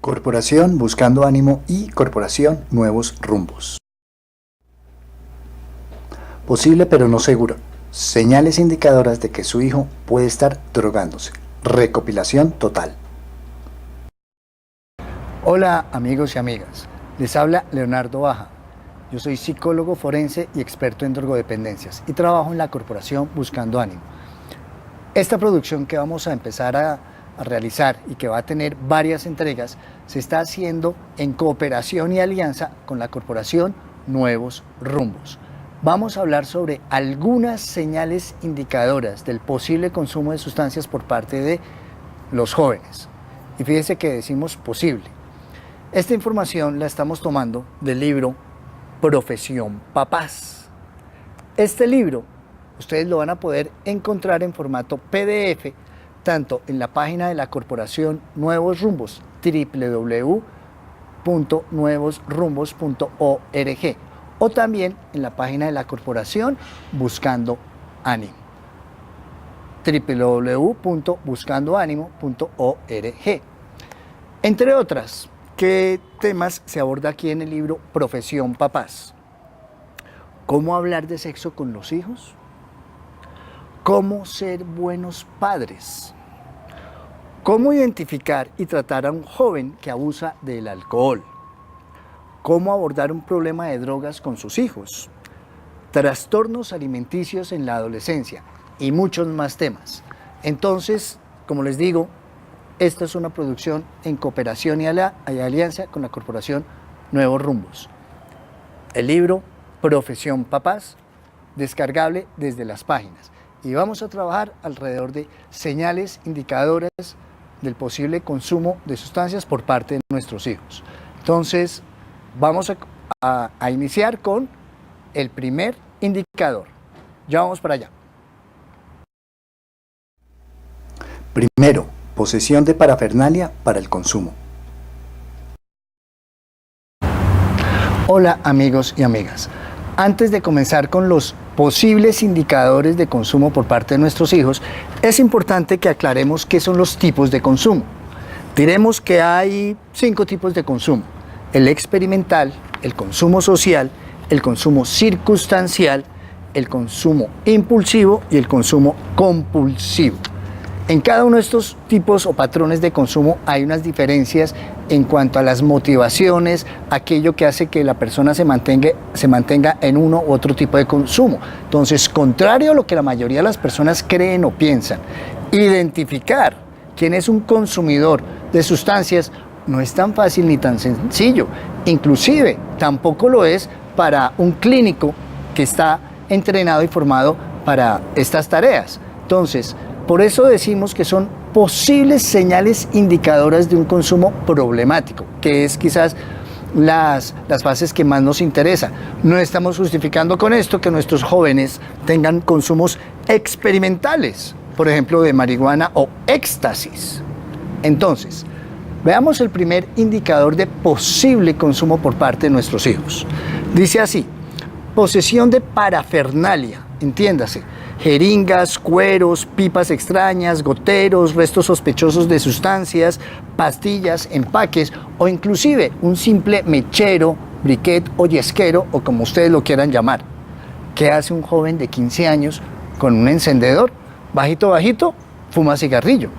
Corporación Buscando Ánimo y Corporación Nuevos Rumbos. Posible pero no seguro. Señales indicadoras de que su hijo puede estar drogándose. Recopilación total. Hola amigos y amigas, les habla Leonardo Baja. Yo soy psicólogo forense y experto en drogodependencias y trabajo en la Corporación Buscando Ánimo. Esta producción que vamos a empezar a realizar y que va a tener varias entregas se está haciendo en cooperación y alianza con la Corporación Nuevos Rumbos. Vamos a hablar sobre algunas señales indicadoras del posible consumo de sustancias por parte de los jóvenes. Y fíjense que decimos posible. Esta información la estamos tomando del libro Profesión Papás. Este libro ustedes lo van a poder encontrar en formato PDF tanto en la página de la Corporación Nuevos Rumbos, www.nuevosrumbos.org, o también en la página de la Corporación Buscando Ánimo, www.buscandoanimo.org. Entre otras, ¿qué temas se aborda aquí en el libro Profesión Papás? ¿Cómo hablar de sexo con los hijos? ¿Cómo ser buenos padres? ¿Cómo identificar y tratar a un joven que abusa del alcohol? ¿Cómo abordar un problema de drogas con sus hijos? Trastornos alimenticios en la adolescencia y muchos más temas. Entonces, como les digo, esta es una producción en cooperación y alianza con la Corporación Nuevos Rumbos. El libro Profesión Papás, descargable desde las páginas. Y vamos a trabajar alrededor de señales indicadoras del posible consumo de sustancias por parte de nuestros hijos. Entonces, vamos a iniciar con el primer indicador. Ya vamos para allá. Primero, posesión de parafernalia para el consumo. Hola amigos y amigas. Antes de comenzar con los posibles indicadores de consumo por parte de nuestros hijos, es importante que aclaremos qué son los tipos de consumo. Diremos que hay 5 tipos de consumo: el experimental, el consumo social, el consumo circunstancial, el consumo impulsivo y el consumo compulsivo. En cada uno de estos tipos o patrones de consumo hay unas diferencias en cuanto a las motivaciones, aquello que hace que la persona se mantenga en uno u otro tipo de consumo. Entonces, contrario a lo que la mayoría de las personas creen o piensan, identificar quién es un consumidor de sustancias no es tan fácil ni tan sencillo. Inclusive, tampoco lo es para un clínico que está entrenado y formado para estas tareas. Entonces, por eso decimos que son posibles señales indicadoras de un consumo problemático, que es quizás las fases que más nos interesa. No estamos justificando con esto que nuestros jóvenes tengan consumos experimentales, por ejemplo, de marihuana o éxtasis. Entonces, veamos el primer indicador de posible consumo por parte de nuestros hijos. Dice así: posesión de parafernalia, entiéndase, jeringas, cueros, pipas extrañas, goteros, restos sospechosos de sustancias, pastillas, empaques o inclusive un simple mechero, briquet o yesquero o como ustedes lo quieran llamar. ¿Qué hace un joven de 15 años con un encendedor? Bajito, bajito, fuma cigarrillo.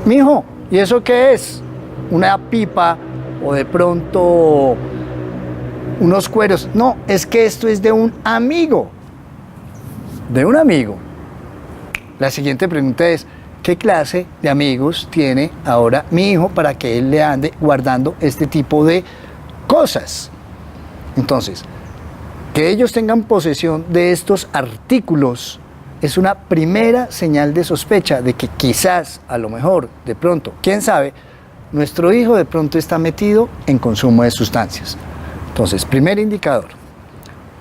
Mijo, ¿y eso qué es? ¿Una pipa o de pronto unos cueros? No, es que esto es de un amigo. De un amigo. La siguiente pregunta es: ¿qué clase de amigos tiene ahora mi hijo para que él le ande guardando este tipo de cosas? Entonces, que ellos tengan posesión de estos artículos es una primera señal de sospecha de que quizás, a lo mejor, de pronto, quién sabe, nuestro hijo de pronto está metido en consumo de sustancias. Entonces, primer indicador: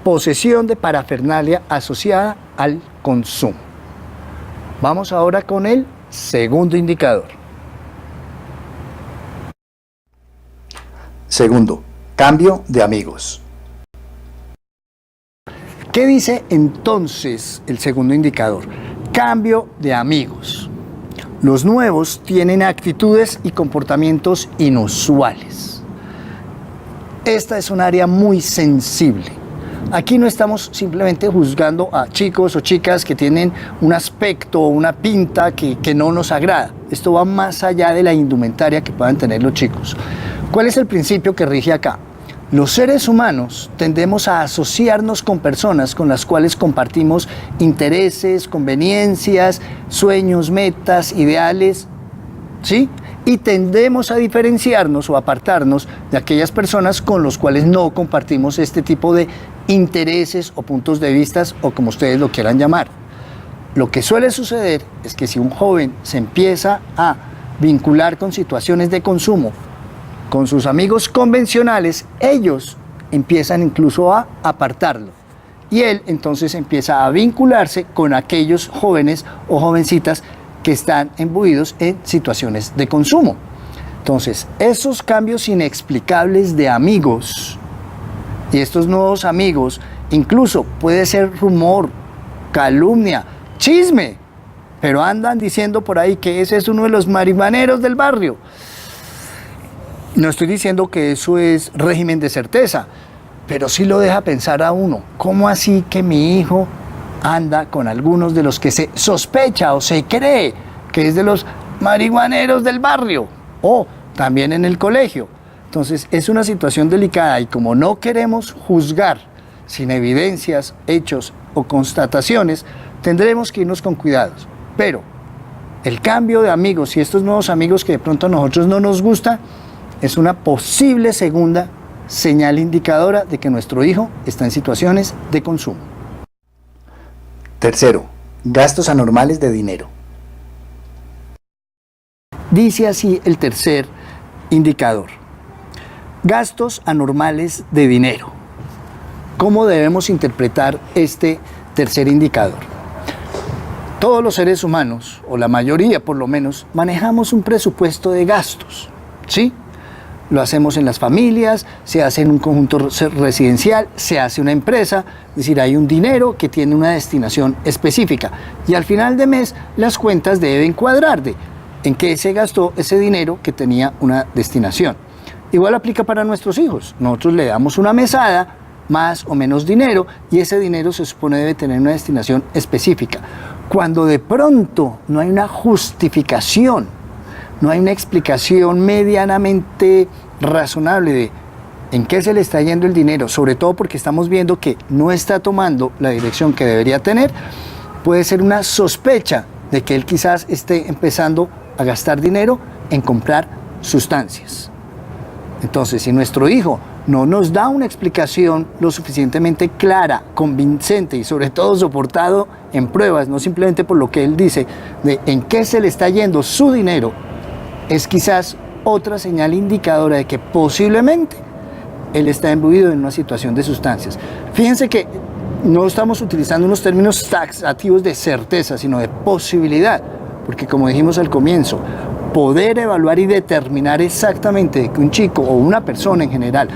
posesión de parafernalia asociada al consumo. Vamos ahora con el segundo indicador. Segundo, cambio de amigos. ¿Qué dice entonces el segundo indicador? Cambio de amigos. Los nuevos tienen actitudes y comportamientos inusuales. Esta es un área muy sensible. Aquí no estamos simplemente juzgando a chicos o chicas que tienen un aspecto o una pinta que no nos agrada. Esto va más allá de la indumentaria que puedan tener los chicos. ¿Cuál es el principio que rige acá? Los seres humanos tendemos a asociarnos con personas con las cuales compartimos intereses, conveniencias, sueños, metas, ideales, ¿sí? Y tendemos a diferenciarnos o apartarnos de aquellas personas con las cuales no compartimos este tipo de intereses o puntos de vista o como ustedes lo quieran llamar. Lo que suele suceder es que si un joven se empieza a vincular con situaciones de consumo, con sus amigos convencionales, ellos empiezan incluso a apartarlo. Y él entonces empieza a vincularse con aquellos jóvenes o jovencitas que están imbuidos en situaciones de consumo. Entonces, esos cambios inexplicables de amigos y estos nuevos amigos, incluso puede ser rumor, calumnia, chisme, pero andan diciendo por ahí que ese es uno de los marihuaneros del barrio. No estoy diciendo que eso es régimen de certeza, pero sí lo deja pensar a uno. ¿Cómo así que mi hijo anda con algunos de los que se sospecha o se cree que es de los marihuaneros del barrio o también en el colegio? Entonces es una situación delicada y como no queremos juzgar sin evidencias, hechos o constataciones, tendremos que irnos con cuidados. Pero el cambio de amigos y estos nuevos amigos que de pronto a nosotros no nos gusta es una posible segunda señal indicadora de que nuestro hijo está en situaciones de consumo. Tercero, gastos anormales de dinero. Dice así el tercer indicador. Gastos anormales de dinero. ¿Cómo debemos interpretar este tercer indicador? Todos los seres humanos, o la mayoría por lo menos, manejamos un presupuesto de gastos, ¿sí? Lo hacemos en las familias, se hace en un conjunto residencial, se hace una empresa, es decir, hay un dinero que tiene una destinación específica y al final de mes las cuentas deben cuadrar de en qué se gastó ese dinero que tenía una destinación. Igual aplica para nuestros hijos, nosotros le damos una mesada, más o menos dinero, y ese dinero se supone debe tener una destinación específica. Cuando de pronto no hay una justificación, no hay una explicación medianamente razonable de en qué se le está yendo el dinero, sobre todo porque estamos viendo que no está tomando la dirección que debería tener, puede ser una sospecha de que él quizás esté empezando a gastar dinero en comprar sustancias. Entonces, si nuestro hijo no nos da una explicación lo suficientemente clara, convincente y sobre todo soportado en pruebas, no simplemente por lo que él dice, de en qué se le está yendo su dinero, es quizás otra señal indicadora de que posiblemente él está imbuido en una situación de sustancias. Fíjense que no estamos utilizando unos términos taxativos de certeza, sino de posibilidad, porque como dijimos al comienzo, poder evaluar y determinar exactamente que un chico o una persona en general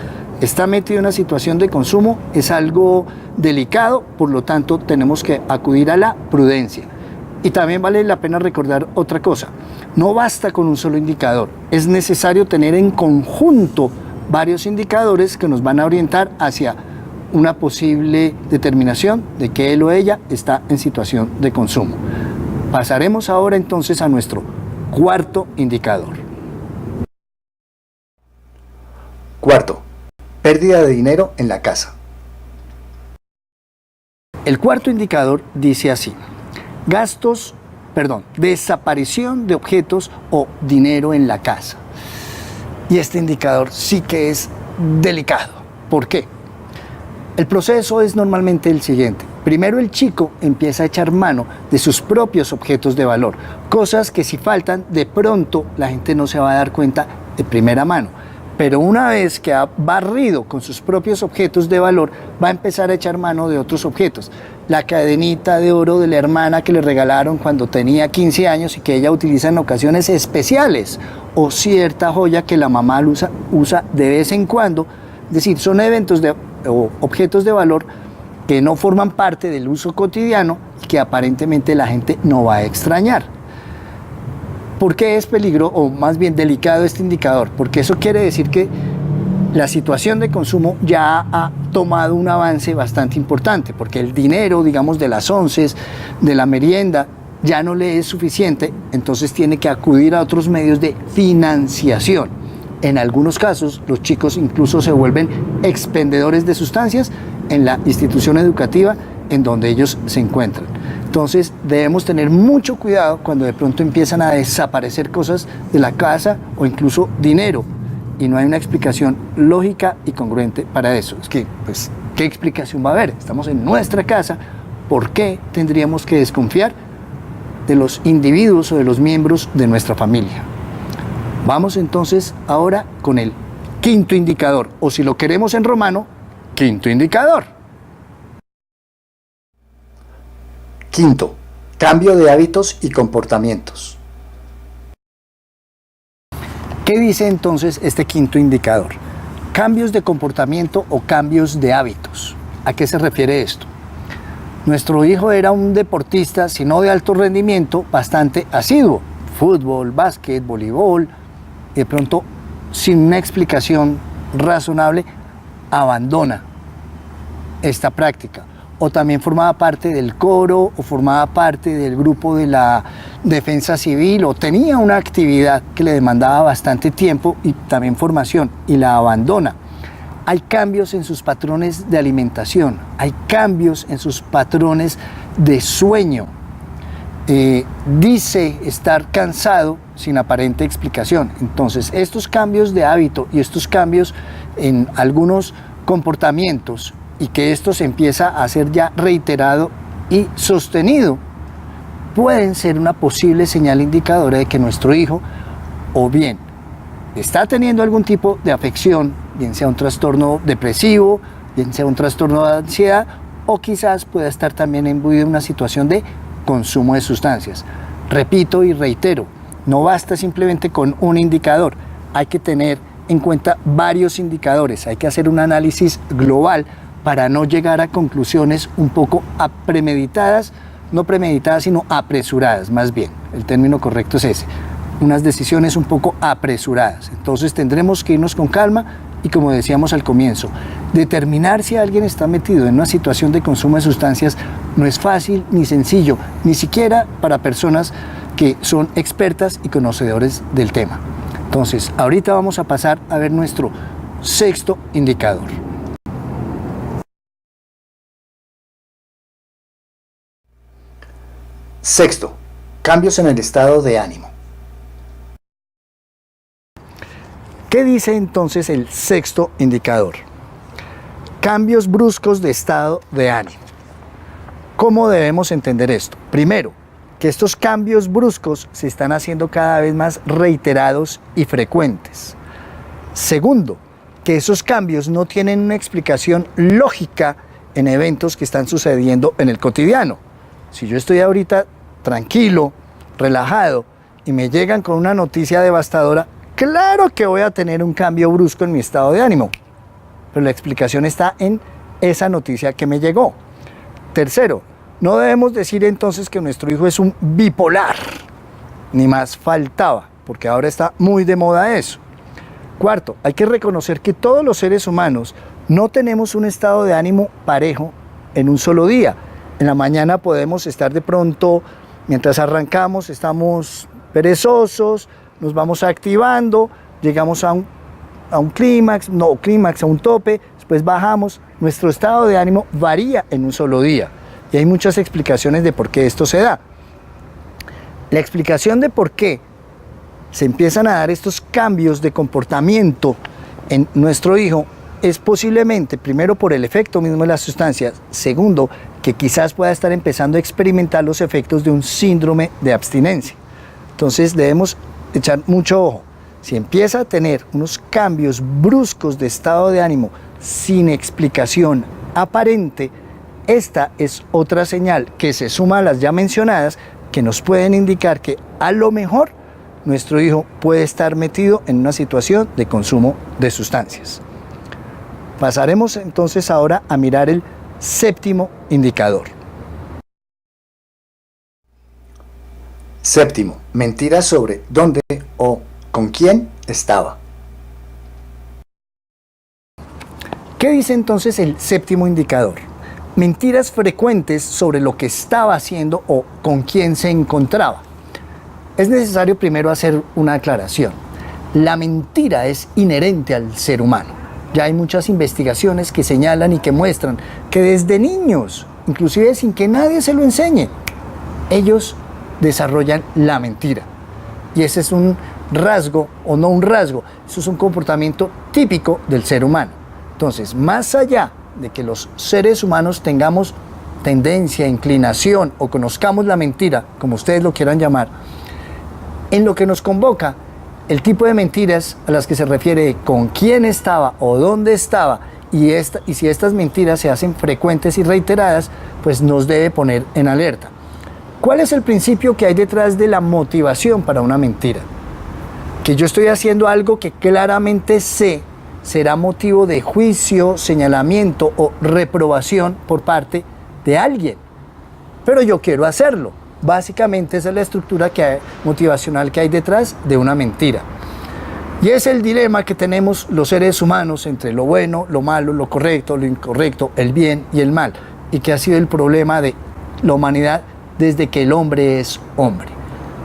está metido en una situación de consumo es algo delicado, por lo tanto tenemos que acudir a la prudencia. Y también vale la pena recordar otra cosa, no basta con un solo indicador, es necesario tener en conjunto varios indicadores que nos van a orientar hacia una posible determinación de que él o ella está en situación de consumo. Pasaremos ahora entonces a nuestro cuarto indicador. Cuarto, pérdida de dinero en la casa. El cuarto indicador dice así: desaparición de objetos o dinero en la casa. Y este indicador sí que es delicado. ¿Por qué? El proceso es normalmente el siguiente. Primero el chico empieza a echar mano de sus propios objetos de valor, cosas que si faltan de pronto la gente no se va a dar cuenta de primera mano. Pero una vez que ha barrido con sus propios objetos de valor, va a empezar a echar mano de otros objetos. La cadenita de oro de la hermana que le regalaron cuando tenía 15 años y que ella utiliza en ocasiones especiales, o cierta joya que la mamá usa de vez en cuando. Es decir, son eventos o objetos de valor que no forman parte del uso cotidiano y que aparentemente la gente no va a extrañar. ¿Por qué es peligro o más bien delicado este indicador? Porque eso quiere decir que la situación de consumo ya ha tomado un avance bastante importante, porque el dinero, digamos, de las onces, de la merienda, ya no le es suficiente, entonces tiene que acudir a otros medios de financiación. En algunos casos, los chicos incluso se vuelven expendedores de sustancias en la institución educativa en donde ellos se encuentran. Entonces debemos tener mucho cuidado cuando de pronto empiezan a desaparecer cosas de la casa o incluso dinero, y no hay una explicación lógica y congruente para eso. Es que, pues, ¿qué explicación va a haber? Estamos en nuestra casa, ¿por qué tendríamos que desconfiar de los individuos o de los miembros de nuestra familia? Vamos entonces ahora con el quinto indicador, o si lo queremos en romano, quinto indicador. Quinto, cambio de hábitos y comportamientos. ¿Qué dice entonces este quinto indicador? Cambios de comportamiento o cambios de hábitos. ¿A qué se refiere esto? Nuestro hijo era un deportista, si no de alto rendimiento, bastante asiduo. Fútbol, básquet, voleibol, y de pronto, sin una explicación razonable, abandona esta práctica. O también formaba parte del coro, o formaba parte del grupo de la defensa civil, o tenía una actividad que le demandaba bastante tiempo y también formación, y la abandona. Hay cambios en sus patrones de alimentación, hay cambios en sus patrones de sueño. Dice estar cansado sin aparente explicación. Entonces, estos cambios de hábito y estos cambios en algunos comportamientos, y que esto se empieza a ser ya reiterado y sostenido, pueden ser una posible señal indicadora de que nuestro hijo o bien está teniendo algún tipo de afección, bien sea un trastorno depresivo, bien sea un trastorno de ansiedad, o quizás pueda estar también imbuido en una situación de consumo de sustancias. Repito y reitero, no basta simplemente con un indicador, hay que tener en cuenta varios indicadores, hay que hacer un análisis global para no llegar a conclusiones un poco premeditadas, no premeditadas, sino apresuradas, más bien. El término correcto es ese. Unas decisiones un poco apresuradas. Entonces tendremos que irnos con calma y, como decíamos al comienzo, determinar si alguien está metido en una situación de consumo de sustancias no es fácil ni sencillo, ni siquiera para personas que son expertas y conocedores del tema. Entonces, ahorita vamos a pasar a ver nuestro sexto indicador. Sexto, cambios en el estado de ánimo. ¿Qué dice entonces el sexto indicador? Cambios bruscos de estado de ánimo. ¿Cómo debemos entender esto? Primero, que estos cambios bruscos se están haciendo cada vez más reiterados y frecuentes. Segundo, que esos cambios no tienen una explicación lógica en eventos que están sucediendo en el cotidiano. Si yo estoy ahorita tranquilo, relajado, y me llegan con una noticia devastadora, claro que voy a tener un cambio brusco en mi estado de ánimo. Pero la explicación está en esa noticia que me llegó. Tercero, no debemos decir entonces que nuestro hijo es un bipolar, ni más faltaba, porque ahora está muy de moda eso. Cuarto, hay que reconocer que todos los seres humanos no tenemos un estado de ánimo parejo en un solo día. En la mañana podemos estar de pronto, mientras arrancamos, estamos perezosos, nos vamos activando, llegamos a un clímax, a un tope, después bajamos. Nuestro estado de ánimo varía en un solo día y hay muchas explicaciones de por qué esto se da. La explicación de por qué se empiezan a dar estos cambios de comportamiento en nuestro hijo es posiblemente, primero, por el efecto mismo de las sustancias, segundo, que quizás pueda estar empezando a experimentar los efectos de un síndrome de abstinencia. Entonces debemos echar mucho ojo. Si empieza a tener unos cambios bruscos de estado de ánimo sin explicación aparente, esta es otra señal que se suma a las ya mencionadas que nos pueden indicar que a lo mejor nuestro hijo puede estar metido en una situación de consumo de sustancias. Pasaremos entonces ahora a mirar el séptimo indicador. Séptimo, mentiras sobre dónde o con quién estaba. ¿Qué dice entonces el séptimo indicador? Mentiras frecuentes sobre lo que estaba haciendo o con quién se encontraba. Es necesario primero hacer una aclaración. La mentira es inherente al ser humano. Ya hay muchas investigaciones que señalan y que muestran que desde niños, inclusive sin que nadie se lo enseñe, ellos desarrollan la mentira. Y ese es un rasgo, o no un rasgo, eso es un comportamiento típico del ser humano. Entonces, más allá de que los seres humanos tengamos tendencia, inclinación o conozcamos la mentira, como ustedes lo quieran llamar, en lo que nos convoca, el tipo de mentiras a las que se refiere con quién estaba o dónde estaba, y si estas mentiras se hacen frecuentes y reiteradas, pues nos debe poner en alerta. ¿Cuál es el principio que hay detrás de la motivación para una mentira? Que yo estoy haciendo algo que claramente sé será motivo de juicio, señalamiento o reprobación por parte de alguien, pero yo quiero hacerlo. Básicamente esa es la estructura motivacional que hay detrás de una mentira. Y es el dilema que tenemos los seres humanos entre lo bueno, lo malo, lo correcto, lo incorrecto, el bien y el mal, y que ha sido el problema de la humanidad desde que el hombre es hombre.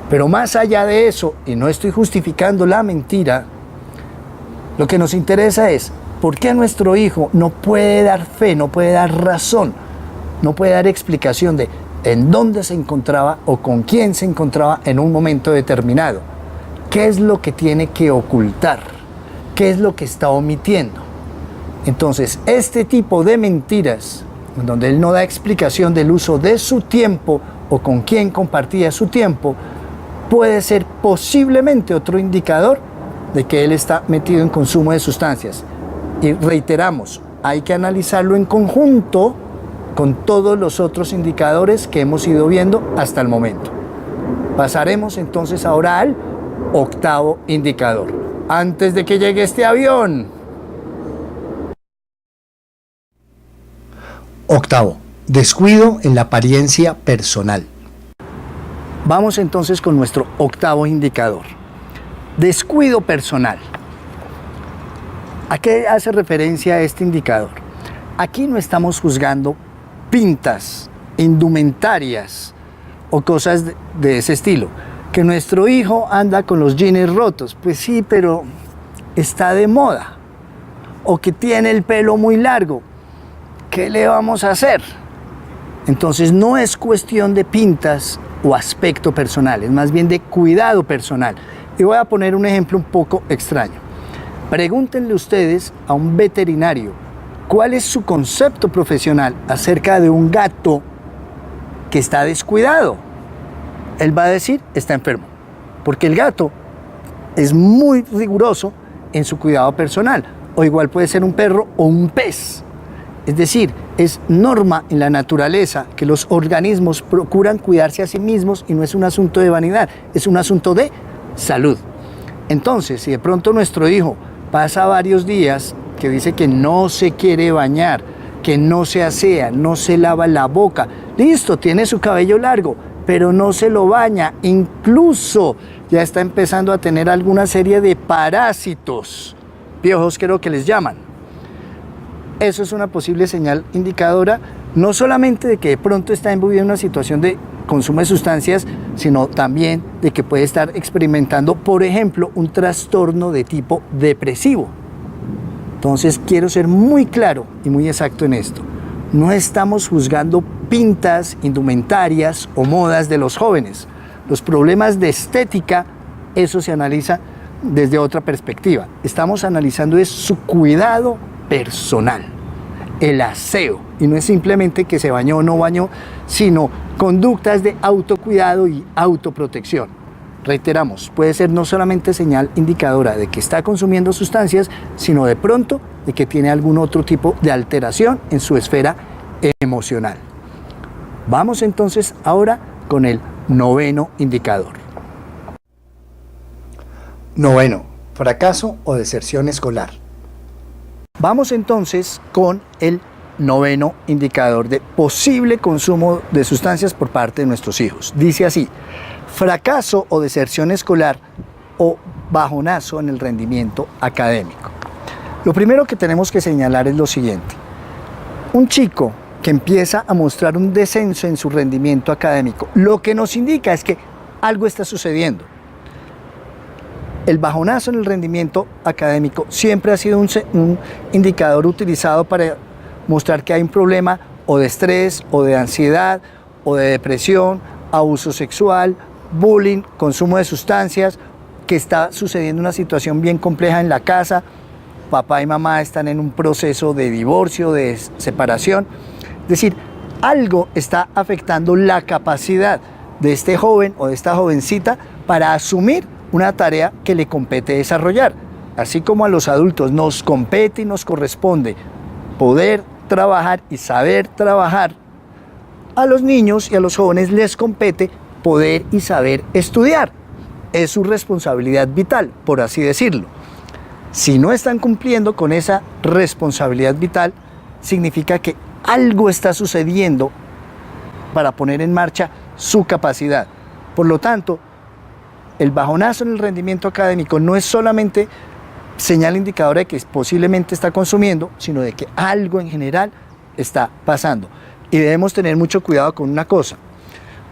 Pero más allá de eso, y no estoy justificando la mentira, lo que nos interesa es por qué nuestro hijo no puede dar fe, no puede dar razón, no puede dar explicación de en dónde se encontraba o con quién se encontraba en un momento determinado. ¿Qué es lo que tiene que ocultar? ¿Qué es lo que está omitiendo? Entonces, este tipo de mentiras, en donde él no da explicación del uso de su tiempo o con quién compartía su tiempo, puede ser posiblemente otro indicador de que él está metido en consumo de sustancias. Y reiteramos, hay que analizarlo en conjunto con todos los otros indicadores que hemos ido viendo hasta el momento. Pasaremos entonces ahora al octavo indicador. Antes de que llegue este avión. Octavo, descuido en la apariencia personal. Vamos entonces con nuestro octavo indicador. Descuido personal. ¿A qué hace referencia este indicador? Aquí no estamos juzgando pintas, indumentarias o cosas de ese estilo. Que nuestro hijo anda con los jeans rotos, pues sí, pero está de moda. O que tiene el pelo muy largo, ¿qué le vamos a hacer? Entonces no es cuestión de pintas o aspecto personal, es más bien de cuidado personal. Y voy a poner un ejemplo un poco extraño. Pregúntenle ustedes a un veterinario cuál es su concepto profesional acerca de un gato que está descuidado. Él va a decir, está enfermo, porque el gato es muy riguroso en su cuidado personal, o igual puede ser un perro o un pez. Es decir, es norma en la naturaleza que los organismos procuran cuidarse a sí mismos y no es un asunto de vanidad, es un asunto de salud. Entonces, si de pronto nuestro hijo pasa varios días que dice que no se quiere bañar, que no se asea, no se lava la boca, listo, tiene su cabello largo, pero no se lo baña, incluso ya está empezando a tener alguna serie de parásitos, piojos creo que les llaman. Eso es una posible señal indicadora, no solamente de que de pronto está imbuido en una situación de consumo de sustancias, sino también de que puede estar experimentando, por ejemplo, un trastorno de tipo depresivo. Entonces quiero ser muy claro y muy exacto en esto. No estamos juzgando pintas, indumentarias o modas de los jóvenes. Los problemas de estética, eso se analiza desde otra perspectiva. Estamos analizando es su cuidado personal, el aseo, y no es simplemente que se bañó o no bañó, sino conductas de autocuidado y autoprotección. Reiteramos, puede ser no solamente señal indicadora de que está consumiendo sustancias, sino de pronto de que tiene algún otro tipo de alteración en su esfera emocional. Vamos entonces ahora con el noveno indicador. Noveno, fracaso o deserción escolar. Vamos entonces con el noveno indicador de posible consumo de sustancias por parte de nuestros hijos. Dice así: fracaso o deserción escolar o bajonazo en el rendimiento académico. Lo primero que tenemos que señalar es lo siguiente. Un chico que empieza a mostrar un descenso en su rendimiento académico, lo que nos indica es que algo está sucediendo. El bajonazo en el rendimiento académico siempre ha sido un indicador utilizado para mostrar que hay un problema o de estrés, o de ansiedad, o de depresión, abuso sexual, bullying, consumo de sustancias, que está sucediendo una situación bien compleja en la casa, papá y mamá están en un proceso de divorcio, de separación. Es decir, algo está afectando la capacidad de este joven o de esta jovencita para asumir una tarea que le compete desarrollar. Así como a los adultos nos compete y nos corresponde poder trabajar y saber trabajar, a los niños y a los jóvenes les compete poder y saber estudiar. Es su responsabilidad vital, por así decirlo. Si no están cumpliendo con esa responsabilidad vital, significa que algo está sucediendo para poner en marcha su capacidad. Por lo tanto, el bajonazo en el rendimiento académico no es solamente señal indicadora de que posiblemente está consumiendo, sino de que algo en general está pasando. Y debemos tener mucho cuidado con una cosa.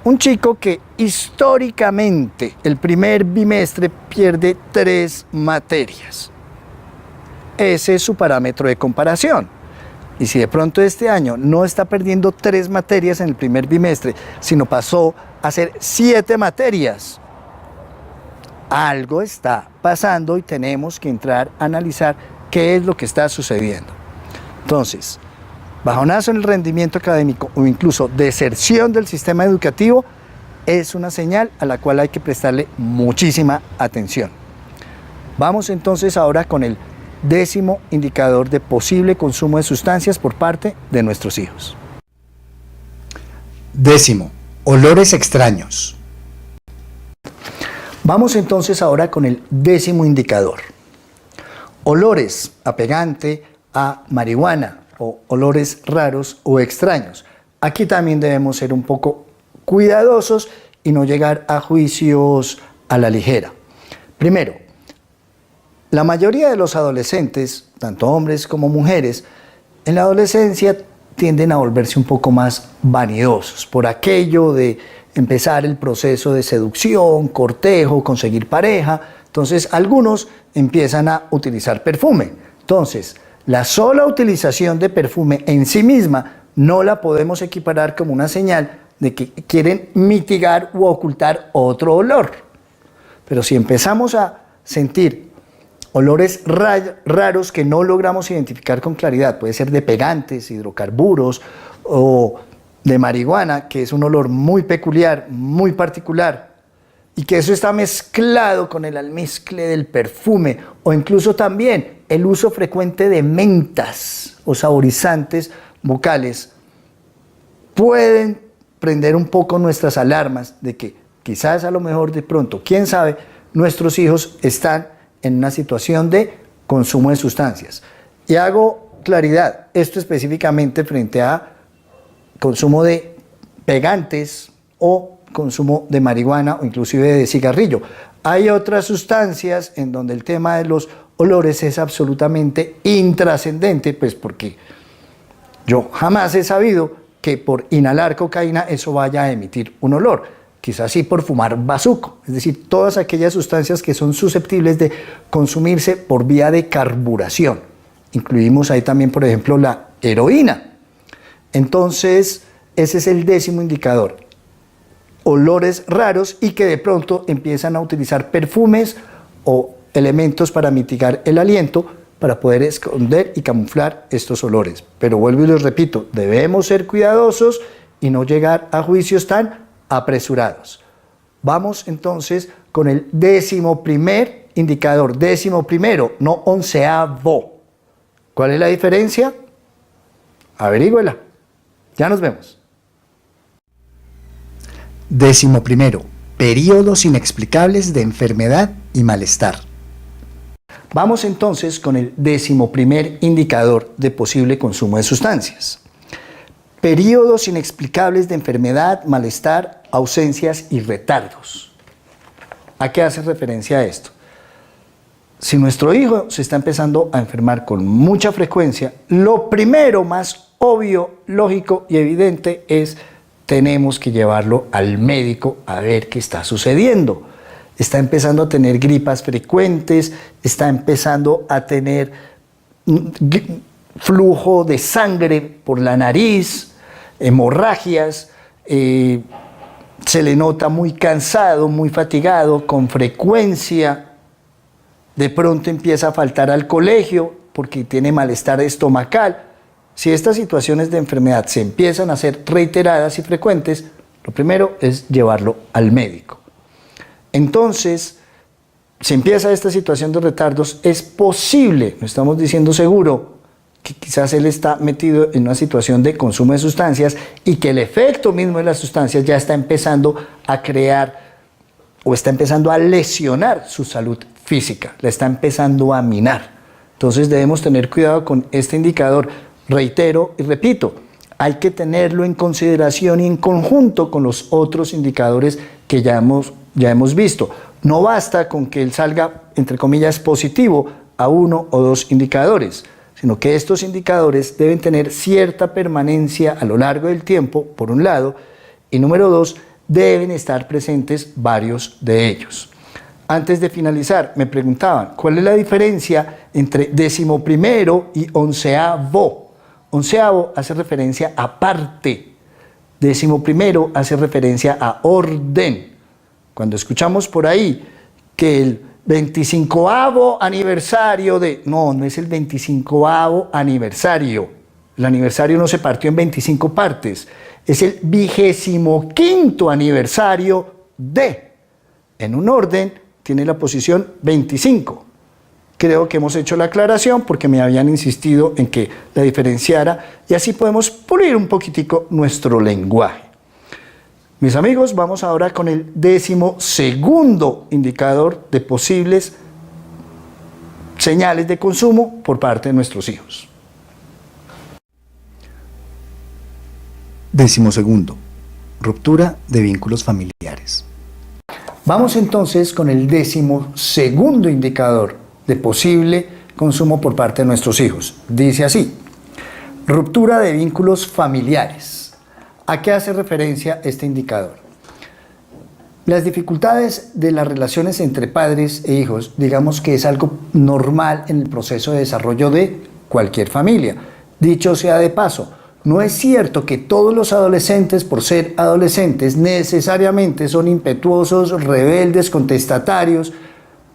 Un chico que históricamente el primer bimestre pierde 3 materias. Ese es su parámetro de comparación. Y si de pronto este año no está perdiendo 3 materias en el primer bimestre, sino pasó a ser 7 materias, algo está pasando y tenemos que entrar a analizar qué es lo que está sucediendo. Entonces, bajonazo en el rendimiento académico o incluso deserción del sistema educativo es una señal a la cual hay que prestarle muchísima atención. Vamos entonces ahora con el 10º indicador de posible consumo de sustancias por parte de nuestros hijos. 10º, olores extraños. Vamos entonces ahora con el 10º indicador. Olores apegante a marihuana o olores raros o extraños. Aquí también debemos ser un poco cuidadosos y no llegar a juicios a la ligera. Primero, la mayoría de los adolescentes, tanto hombres como mujeres, en la adolescencia tienden a volverse un poco más vanidosos por aquello de empezar el proceso de seducción, cortejo, conseguir pareja. Entonces, algunos empiezan a utilizar perfume. Entonces, la sola utilización de perfume en sí misma no la podemos equiparar como una señal de que quieren mitigar u ocultar otro olor. Pero si empezamos a sentir olores raros que no logramos identificar con claridad, puede ser de pegantes, hidrocarburos o de marihuana, que es un olor muy peculiar, muy particular, y que eso está mezclado con el almizcle del perfume, o incluso también el uso frecuente de mentas o saborizantes vocales, pueden prender un poco nuestras alarmas de que quizás a lo mejor de pronto, quién sabe, nuestros hijos están en una situación de consumo de sustancias. Y hago claridad, esto específicamente frente a consumo de pegantes o consumo de marihuana o inclusive de cigarrillo. Hay otras sustancias en donde el tema de los olores es absolutamente intrascendente, pues porque yo jamás he sabido que por inhalar cocaína eso vaya a emitir un olor. Quizás sí por fumar bazuco, es decir, todas aquellas sustancias que son susceptibles de consumirse por vía de carburación. Incluimos ahí también, por ejemplo, la heroína. Entonces, ese es el 10º indicador. Olores raros y que de pronto empiezan a utilizar perfumes o elementos para mitigar el aliento para poder esconder y camuflar estos olores. Pero vuelvo y les repito, debemos ser cuidadosos y no llegar a juicios tan apresurados. Vamos entonces con el 11º indicador, 11º, no 11avo. ¿Cuál es la diferencia? Averígüela. Ya nos vemos. 11º, periodos inexplicables de enfermedad y malestar. Vamos entonces con el 11º indicador de posible consumo de sustancias. Periodos inexplicables de enfermedad, malestar, ausencias y retardos. ¿A qué hace referencia esto? Si nuestro hijo se está empezando a enfermar con mucha frecuencia, lo primero, más obvio, lógico y evidente es tenemos que llevarlo al médico a ver qué está sucediendo. Está empezando a tener gripas frecuentes, está empezando a tener flujo de sangre por la nariz, hemorragias, se le nota muy cansado, muy fatigado, con frecuencia. De pronto empieza a faltar al colegio porque tiene malestar estomacal. Si estas situaciones de enfermedad se empiezan a hacer reiteradas y frecuentes, lo primero es llevarlo al médico. Entonces, si empieza esta situación de retardos, es posible, no estamos diciendo seguro, que quizás él está metido en una situación de consumo de sustancias y que el efecto mismo de las sustancias ya está empezando a crear o está empezando a lesionar su salud física, la está empezando a minar. Entonces debemos tener cuidado con este indicador. Reitero y repito, hay que tenerlo en consideración y en conjunto con los otros indicadores que ya hemos visto. No basta con que él salga, entre comillas, positivo a 1 o 2 indicadores, sino que estos indicadores deben tener cierta permanencia a lo largo del tiempo, por un lado, y número 2, deben estar presentes varios de ellos. Antes de finalizar, me preguntaban, ¿cuál es la diferencia entre 11º y 11º? 11º hace referencia a parte, 11º hace referencia a orden. Cuando escuchamos por ahí que el 25º aniversario de... No, no es el 25º aniversario. El aniversario no se partió en 25 partes. Es el 25º aniversario de... En un orden tiene la posición 25. Creo que hemos hecho la aclaración porque me habían insistido en que la diferenciara y así podemos pulir un poquitico nuestro lenguaje. Mis amigos, vamos ahora con el 12º indicador de posibles señales de consumo por parte de nuestros hijos. 12º, ruptura de vínculos familiares. Vamos entonces con el 12º indicador de posible consumo por parte de nuestros hijos. Dice así, ruptura de vínculos familiares. ¿A qué hace referencia este indicador? Las dificultades de las relaciones entre padres e hijos, digamos que es algo normal en el proceso de desarrollo de cualquier familia. Dicho sea de paso, no es cierto que todos los adolescentes, por ser adolescentes, necesariamente son impetuosos, rebeldes, contestatarios.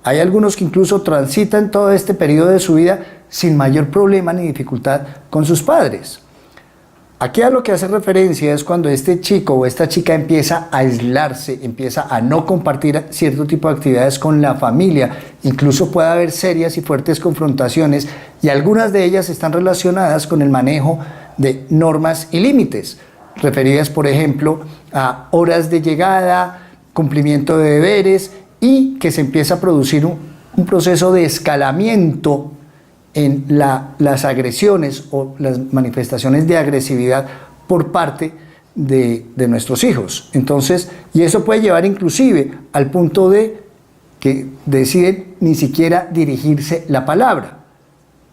Hay algunos que incluso transitan todo este periodo de su vida sin mayor problema ni dificultad con sus padres. Aquí a lo que hace referencia es cuando este chico o esta chica empieza a aislarse, empieza a no compartir cierto tipo de actividades con la familia, incluso puede haber serias y fuertes confrontaciones y algunas de ellas están relacionadas con el manejo de normas y límites, referidas por ejemplo a horas de llegada, cumplimiento de deberes y que se empieza a producir un proceso de escalamiento en las agresiones o las manifestaciones de agresividad por parte de nuestros hijos. Entonces, y eso puede llevar inclusive al punto de que deciden ni siquiera dirigirse la palabra.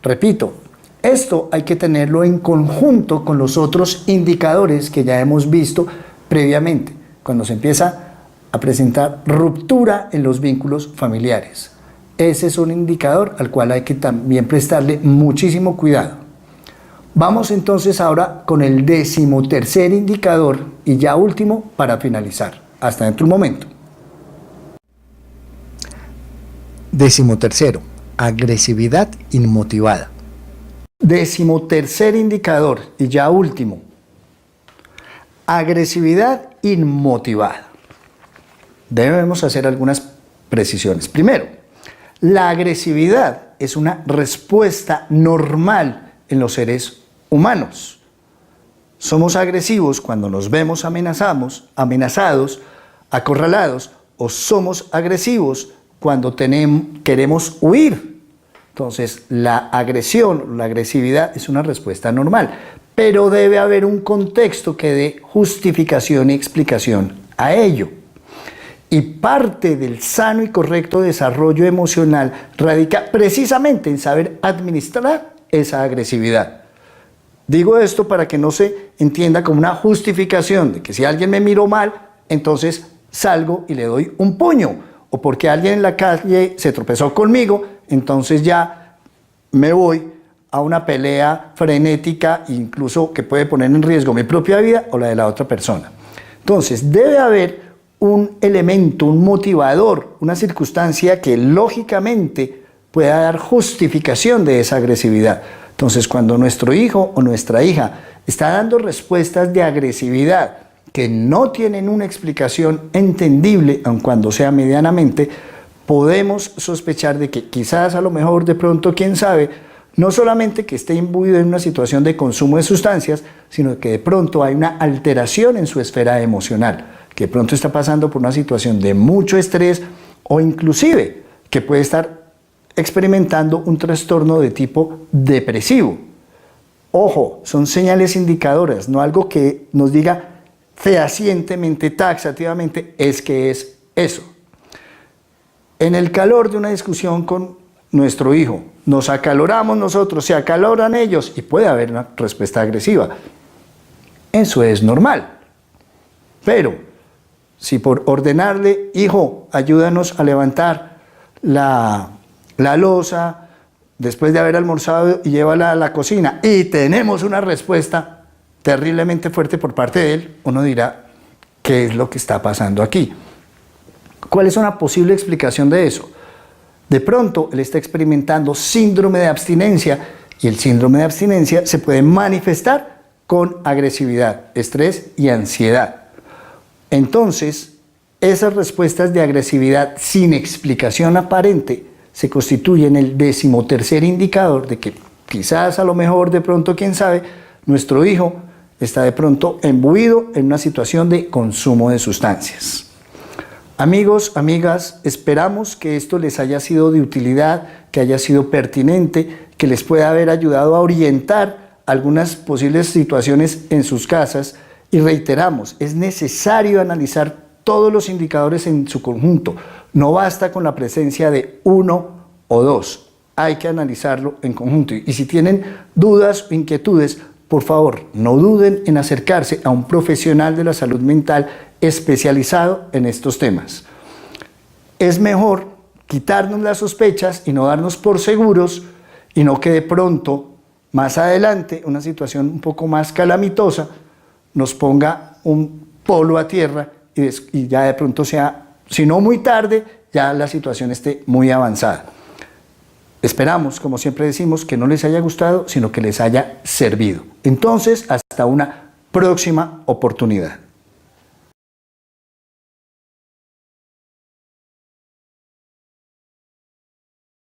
Repito, esto hay que tenerlo en conjunto con los otros indicadores que ya hemos visto previamente, cuando se empieza a presentar ruptura en los vínculos familiares. Ese es un indicador al cual hay que también prestarle muchísimo cuidado. Vamos entonces ahora con el 13º indicador y ya último para finalizar. Hasta dentro de un momento. 13º, agresividad inmotivada. 13º indicador y ya último, agresividad inmotivada. Debemos hacer algunas precisiones. Primero, la agresividad es una respuesta normal en los seres humanos. Somos agresivos cuando nos vemos amenazados, acorralados, o somos agresivos cuando queremos huir. Entonces, la agresión, la agresividad es una respuesta normal, pero debe haber un contexto que dé justificación y explicación a ello. Y parte del sano y correcto desarrollo emocional radica precisamente en saber administrar esa agresividad. Digo esto para que no se entienda como una justificación de que si alguien me miró mal, entonces salgo y le doy un puño. O porque alguien en la calle se tropezó conmigo, entonces ya me voy a una pelea frenética, incluso que puede poner en riesgo mi propia vida o la de la otra persona. Entonces debe haber un elemento, un motivador, una circunstancia que lógicamente pueda dar justificación de esa agresividad. Entonces, cuando nuestro hijo o nuestra hija está dando respuestas de agresividad que no tienen una explicación entendible, aun cuando sea medianamente, podemos sospechar de que quizás a lo mejor de pronto, quién sabe, no solamente que esté imbuido en una situación de consumo de sustancias, sino que de pronto hay una alteración en su esfera emocional, que de pronto está pasando por una situación de mucho estrés o inclusive que puede estar experimentando un trastorno de tipo depresivo. Ojo, son señales indicadoras, no algo que nos diga fehacientemente, taxativamente, es que es eso. En el calor de una discusión con nuestro hijo, nos acaloramos nosotros, se acaloran ellos y puede haber una respuesta agresiva. Eso es normal. Pero si por ordenarle, hijo, ayúdanos a levantar la loza después de haber almorzado y llévala a la cocina, y tenemos una respuesta terriblemente fuerte por parte de él, uno dirá, ¿qué es lo que está pasando aquí? ¿Cuál es una posible explicación de eso? De pronto él está experimentando síndrome de abstinencia, y el síndrome de abstinencia se puede manifestar con agresividad, estrés y ansiedad. Entonces, esas respuestas de agresividad sin explicación aparente se constituyen el 13º indicador de que quizás a lo mejor de pronto, quién sabe, nuestro hijo está de pronto imbuido en una situación de consumo de sustancias. Amigos, amigas, esperamos que esto les haya sido de utilidad, que haya sido pertinente, que les pueda haber ayudado a orientar algunas posibles situaciones en sus casas. Y reiteramos, es necesario analizar todos los indicadores en su conjunto. No basta con la presencia de uno o dos, hay que analizarlo en conjunto. Y si tienen dudas o inquietudes, por favor, no duden en acercarse a un profesional de la salud mental especializado en estos temas. Es mejor quitarnos las sospechas y no darnos por seguros, y no que de pronto, más adelante, una situación un poco más calamitosa nos ponga un polo a tierra y ya de pronto sea, si no muy tarde, ya la situación esté muy avanzada. Esperamos, como siempre decimos, que no les haya gustado, sino que les haya servido. Entonces, hasta una próxima oportunidad.